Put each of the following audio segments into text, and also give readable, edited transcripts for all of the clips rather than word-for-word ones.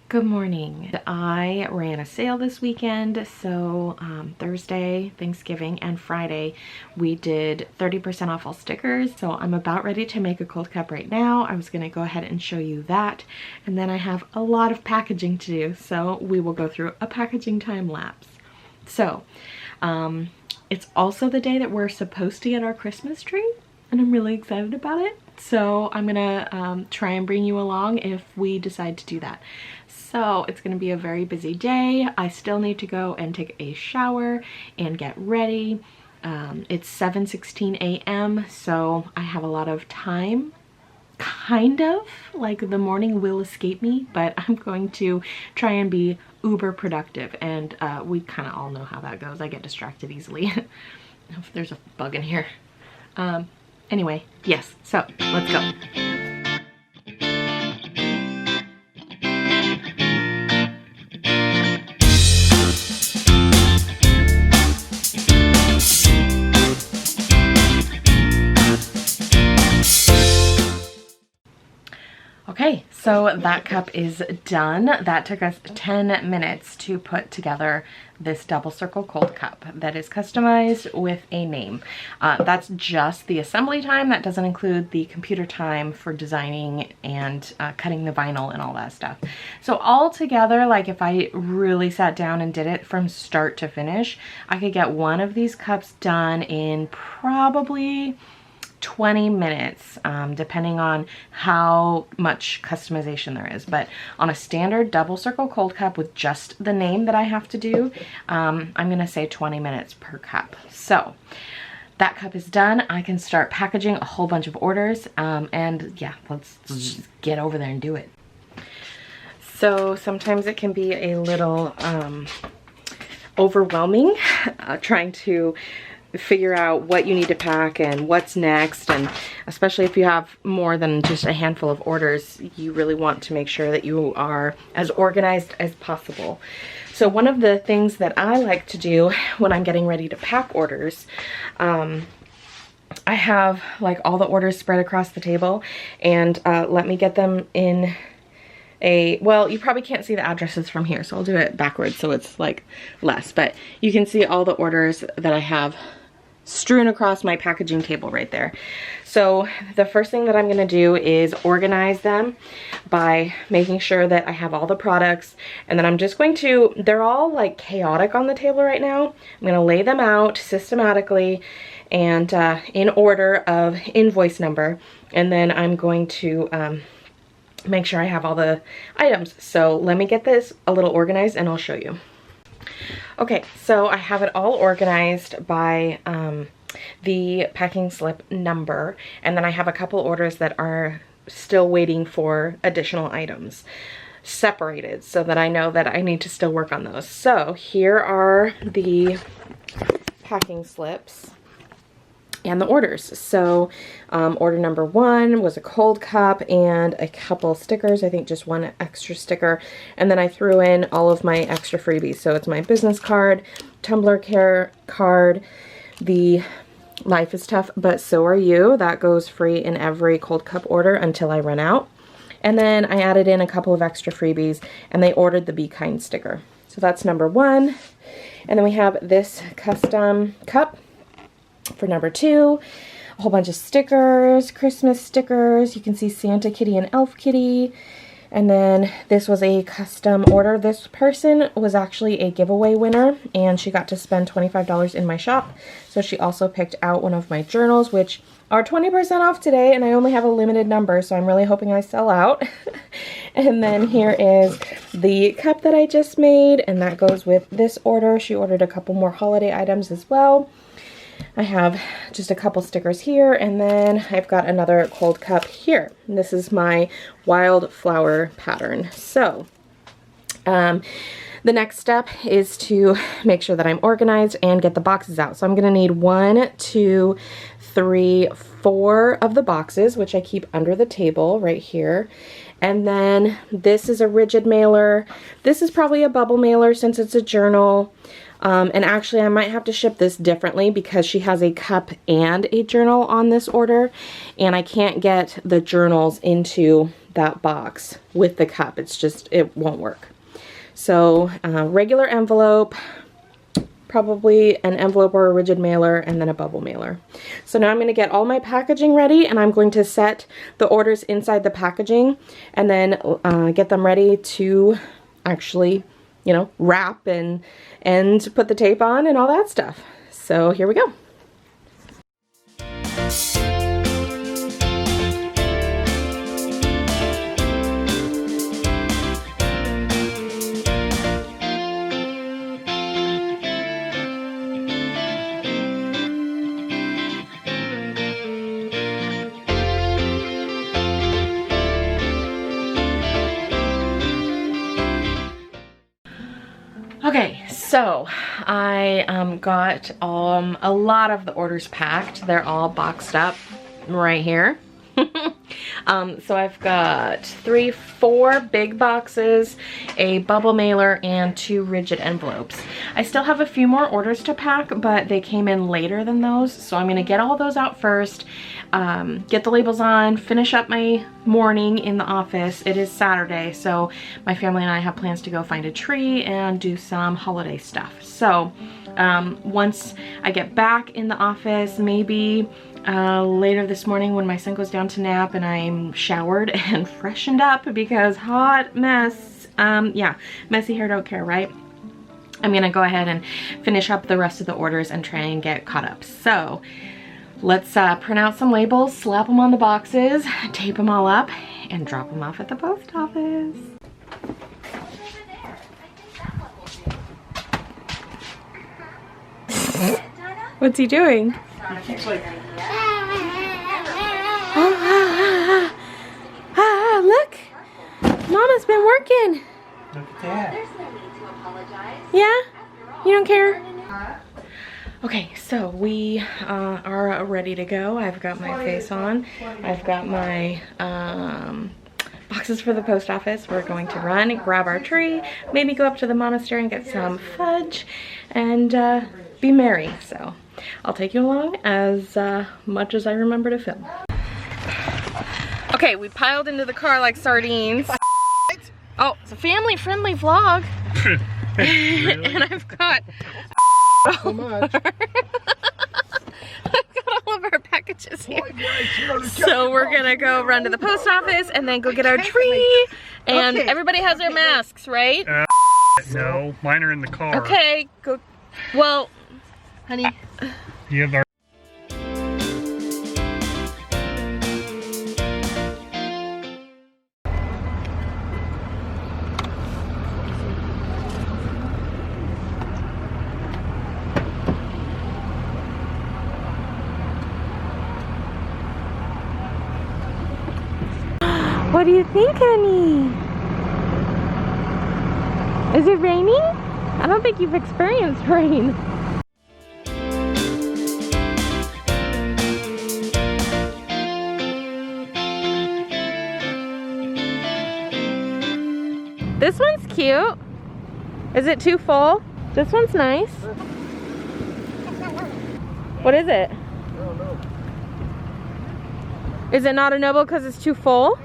Good morning. I ran a sale this weekend, so Thursday, Thanksgiving, and Friday we did 30% off all stickers. So I'm about ready to make a cold cup right now. I was gonna go ahead and show you that, and then I have a lot of packaging to do, so we will go through a packaging time lapse. So it's also the day that we're supposed to get our Christmas tree, and I'm really excited about it. So I'm gonna try and bring you along if we decide to do that. So it's gonna be a very busy day. I still need to go and take a shower and get ready. It's 7:16 a.m. so I have a lot of time. Kind of, like the morning will escape me, but I'm going to try and be uber productive, and we kind of all know how that goes. I get distracted easily. If there's a bug in here. Anyway, yes, so let's go. Okay, so that cup is done. That took us 10 minutes to put together this double circle cold cup that is customized with a name. That's just the assembly time. That doesn't include the computer time for designing and cutting the vinyl and all that stuff. So all together, like if I really sat down and did it from start to finish, I could get one of these cups done in probably 20 minutes, depending on how much customization there is. But on a standard double circle cold cup with just the name that I have to do, I'm gonna say 20 minutes per cup. So that cup is done. I can start packaging a whole bunch of orders, and yeah, let's just get over there and do it. So sometimes it can be a little overwhelming trying to figure out what you need to pack and what's next, and especially if you have more than just a handful of orders, you really want to make sure that you are as organized as possible. So one of the things that I like to do when I'm getting ready to pack orders, I have like all the orders spread across the table, and let me get them in well, you probably can't see the addresses from here, so I'll do it backwards so it's like less, but you can see all the orders that I have strewn across my packaging table right there. So the first thing that I'm gonna do is organize them by making sure that I have all the products, and then I'm just going to, they're all like chaotic on the table right now. I'm gonna lay them out systematically and in order of invoice number, and then I'm going to make sure I have all the items. So let me get this a little organized and I'll show you. Okay, so I have it all organized by the packing slip number, and then I have a couple orders that are still waiting for additional items separated so that I know that I need to still work on those. So here are the packing slips and the orders. So order number 1 was a cold cup and a couple stickers, I think just one extra sticker, and then I threw in all of my extra freebies. So it's my business card, Tumbler care card, the Life is Tough but So Are You, that goes free in every cold cup order until I run out, and then I added in a couple of extra freebies, and they ordered the Be Kind sticker. So that's number 1. And then we have this custom cup for number 2, a whole bunch of stickers, Christmas stickers. You can see Santa Kitty and Elf Kitty. And then this was a custom order. This person was actually a giveaway winner, and she got to spend $25 in my shop. So she also picked out one of my journals, which are 20% off today, and I only have a limited number, so I'm really hoping I sell out. And then here is the cup that I just made, and that goes with this order. She ordered a couple more holiday items as well. I have just a couple stickers here, and then I've got another cold cup here. And this is my wildflower pattern. So the next step is to make sure that I'm organized and get the boxes out. So I'm gonna need 1, 2, 3, 4 of the boxes, which I keep under the table right here. And then this is a rigid mailer. This is probably a bubble mailer since it's a journal. And actually I might have to ship this differently because she has a cup and a journal on this order, and I can't get the journals into that box with the cup. It's just, it won't work. So regular envelope, probably an envelope or a rigid mailer, and then a bubble mailer. So now I'm going to get all my packaging ready, and I'm going to set the orders inside the packaging and then get them ready to actually, you know, wrap and put the tape on and all that stuff. So here we go. Okay, so I got a lot of the orders packed. They're all boxed up right here. So I've got 4 big boxes, a bubble mailer, and 2 rigid envelopes. I still have a few more orders to pack, but they came in later than those, so I'm gonna get all those out first, get the labels on, finish up my morning in the office. It is Saturday, so my family and I have plans to go find a tree and do some holiday stuff. So once I get back in the office, maybe later this morning when my son goes down to nap and I'm showered and freshened up, because hot mess, yeah, messy hair don't care, right? I'm gonna go ahead and finish up the rest of the orders and try and get caught up. So let's print out some labels, slap them on the boxes, tape them all up, and drop them off at the post office. What's he doing? He keeps like... Look! Mama's been working! Look at that. There's no need to apologize. Yeah? You don't care? Okay, so we are ready to go. I've got my face on. I've got my boxes for the post office. We're going to run and grab our tree, maybe go up to the monastery and get some fudge, and be merry. So I'll take you along as much as I remember to film. Okay, we piled into the car like sardines. Oh, it's a family-friendly vlog. And I've got So much. I've got all of our packages here. So we're gonna go run to the post office and then go get our tree. And everybody has their masks, right? No, mine are in the car. Okay, go. Well, honey. You have our... What do you think, honey? Is it raining? I don't think you've experienced rain. This one's cute. Is it too full? This one's nice. What is it? I don't know. Is it not a noble because it's too full?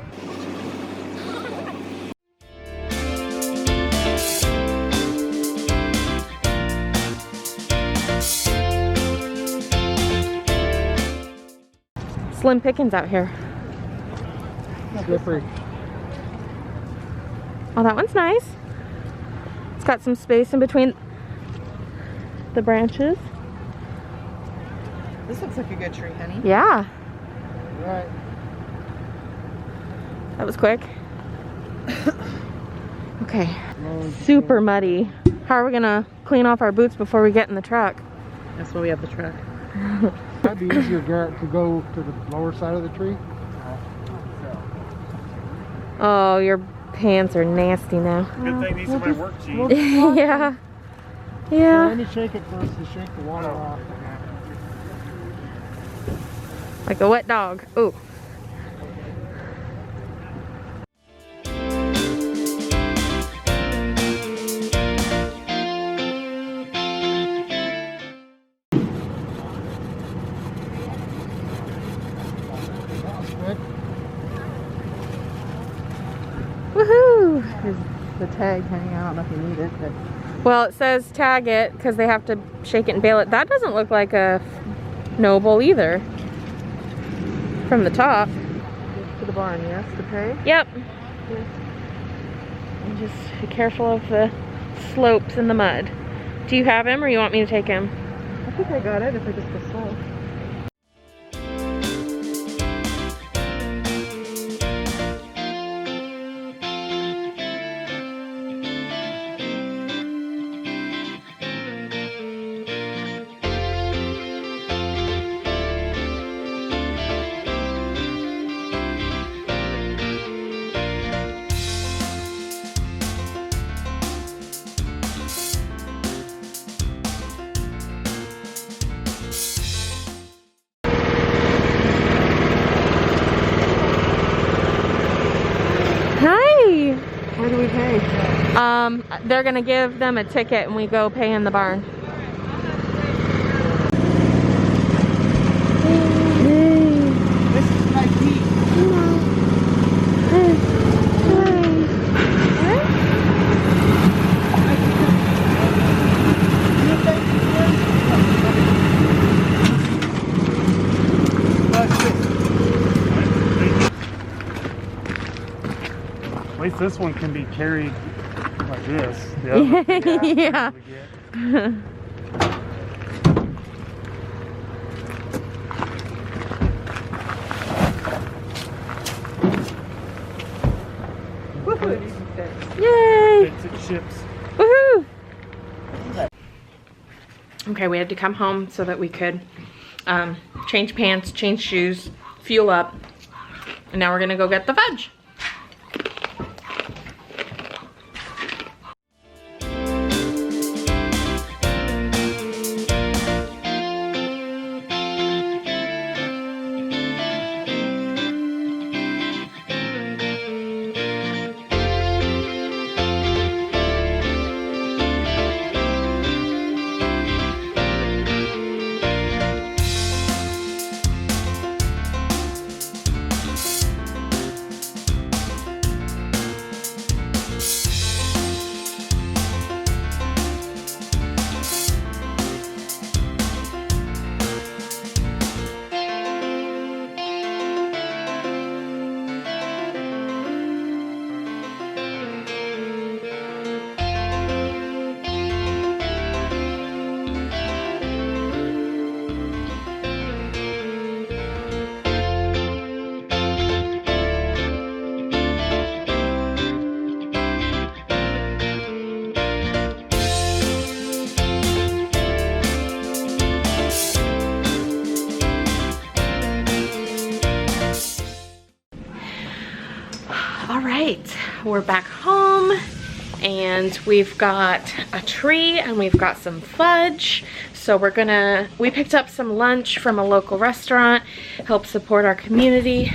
Slim pickings out here. Slippery. Oh, that one's nice. It's got some space in between the branches. This looks like a good tree, honey. Yeah, Right. that was quick. Okay, super muddy. How are we gonna clean off our boots before we get in the truck? That's why we have the truck. Might be easier, Garrett, to go to the lower side of the tree. Oh, your pants are nasty now. Good thing these are my work jeans. Yeah. Yeah. Let me shake it first to shake the water off. Like a wet dog. Ooh. Here's the tag hanging out. I don't know if you need it, but Well, it says tag it because they have to shake it and bale it. That doesn't look like a noble either. From the top. to the barn, yes, to pay. Yep. Yes. And just be careful of the slopes and the mud. Do you have him or you want me to take him? I think I got it if I just go slow. Hi. Where do we pay? They're gonna give them a ticket and we go pay in the barn. This is my feet. At least this one can be carried like this. The other Yeah. Yay! Fix it ships. Woohoo! Okay, we had to come home so that we could change pants, change shoes, fuel up, and now we're gonna go get the fudge. All right, we're back home and we've got a tree and we've got some fudge. So we picked up some lunch from a local restaurant, help support our community.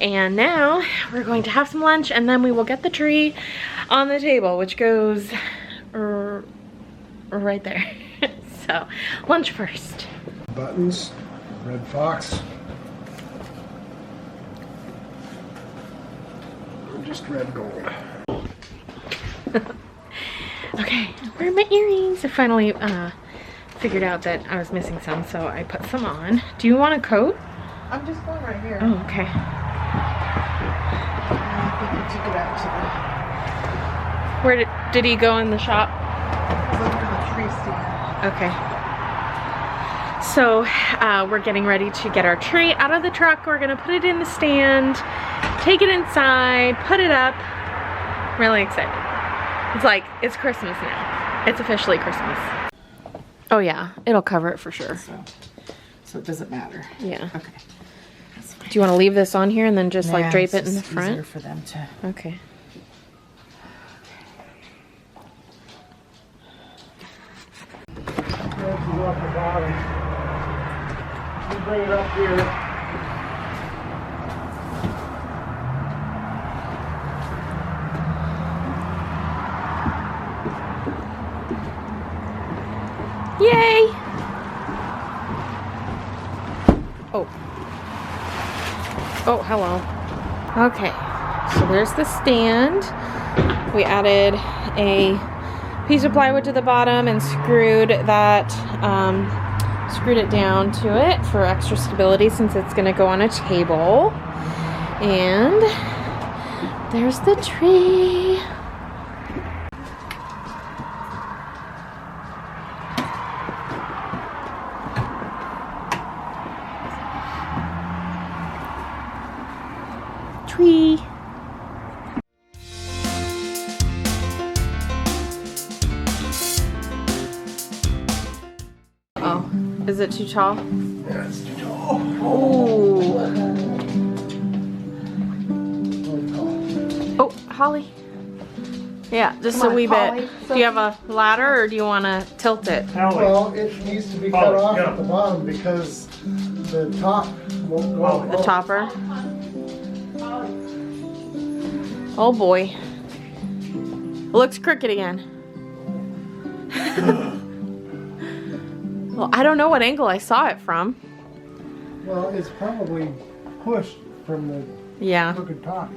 And now we're going to have some lunch and then we will get the tree on the table, which goes right there. So lunch first. Buttons, red fox. Just red gold. Okay, where are my earrings? I finally figured out that I was missing some, so I put some on. Do you want a coat? I'm just going right here. Oh, okay. I think we took it out to Where did he go in the shop? the tree stand. Okay. So we're getting ready to get our tree out of the truck. We're gonna put it in the stand, take it inside, put it up. Really excited. It's Christmas now. It's officially Christmas. Oh yeah, it'll cover it for sure. So it doesn't matter. Yeah. Okay. That's fine. Do you want to leave this on here and then just like Nah, drape it's it in the just easier front? for them to. Okay. This is off the bottom. You bring it up here. Yay! Oh. Oh, hello. Okay, so there's the stand. We added a piece of plywood to the bottom and screwed it down to it for extra stability since it's gonna go on a table. And there's the tree. Tree. Oh, is it too tall? Yeah, it's too tall. Oh. Oh, Holly. Yeah, just a wee bit. Do you have a ladder or do you want to tilt it? Well, it needs to be cut off at the bottom because the top won't go. The topper? Oh boy. It looks crooked again. Well, I don't know what angle I saw it from. Well, it's probably pushed from the crooked top.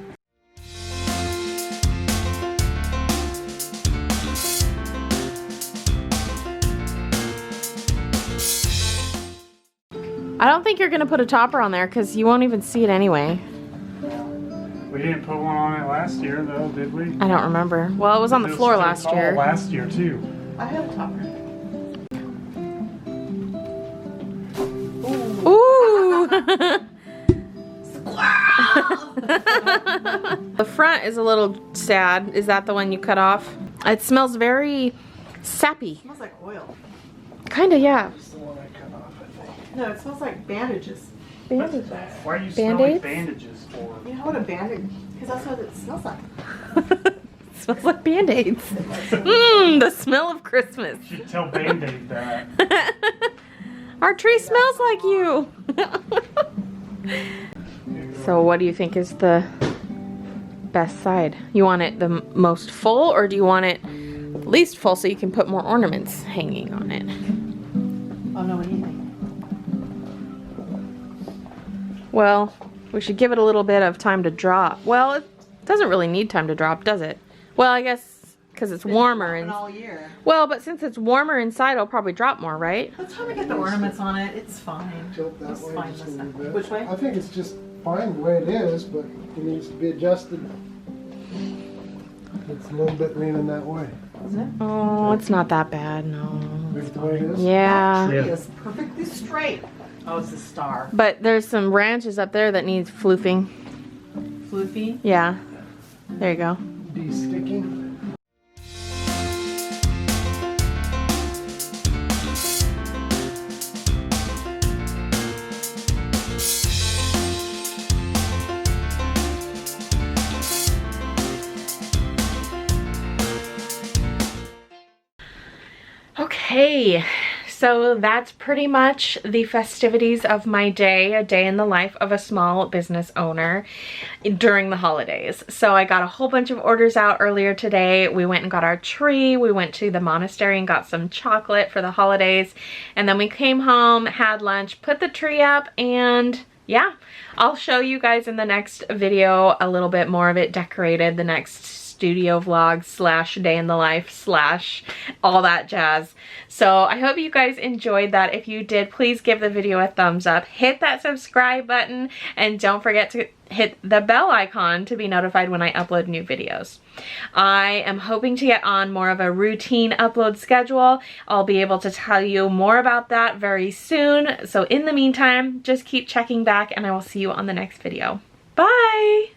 I don't think you're gonna put a topper on there because you won't even see it anyway. We didn't put one on it last year, though, did we? I don't remember. Well, it was on the floor last year. Last year too. I have a topper. Ooh! The front is a little sad. Is that the one you cut off? It smells very sappy. It smells like oil. Kinda, yeah. That's the one I cut off, I think. No, it smells like bandages. Bandages. Why are you smelling Band-Aids? bandages for? You know what a bandage? Because that's what it smells like. Smells like Band-Aids. Mmm, the smell of Christmas. You should tell Band-Aid that. Our tree smells like you. So what do you think is the best side? You want it the most full or do you want it least full so you can put more ornaments hanging on it? Oh no, what do you think? Well, we should give it a little bit of time to drop. Well, it doesn't really need time to drop, does it? Well, I guess because it's warmer and all year. well, but since it's warmer inside, it'll probably drop more, right? By the time we get the ornaments on it, it's fine. Tilt that It's way fine just a this little time. bit. Which way? I think it's just fine the way it is, but it needs to be adjusted. It's a little bit leaning that way. Is it? Oh, it's not that bad, no. Leave it the way it is. Yeah. Tree is perfectly straight. Oh, it's a star. But there's some branches up there that need floofing. Floofy. Yeah. There you go. De-sticking. Okay, so that's pretty much the festivities of my day, a day in the life of a small business owner during the holidays. So I got a whole bunch of orders out earlier today. We went and got our tree. We went to the monastery and got some chocolate for the holidays. And then we came home, had lunch, put the tree up, and yeah, I'll show you guys in the next video a little bit more of it decorated, the next studio vlog slash day in the life slash all that jazz. So I hope you guys enjoyed that. If you did, please give the video a thumbs up, hit that subscribe button, and don't forget to hit the bell icon to be notified when I upload new videos. I am hoping to get on more of a routine upload schedule. I'll be able to tell you more about that very soon. So in the meantime, just keep checking back and I will see you on the next video. Bye!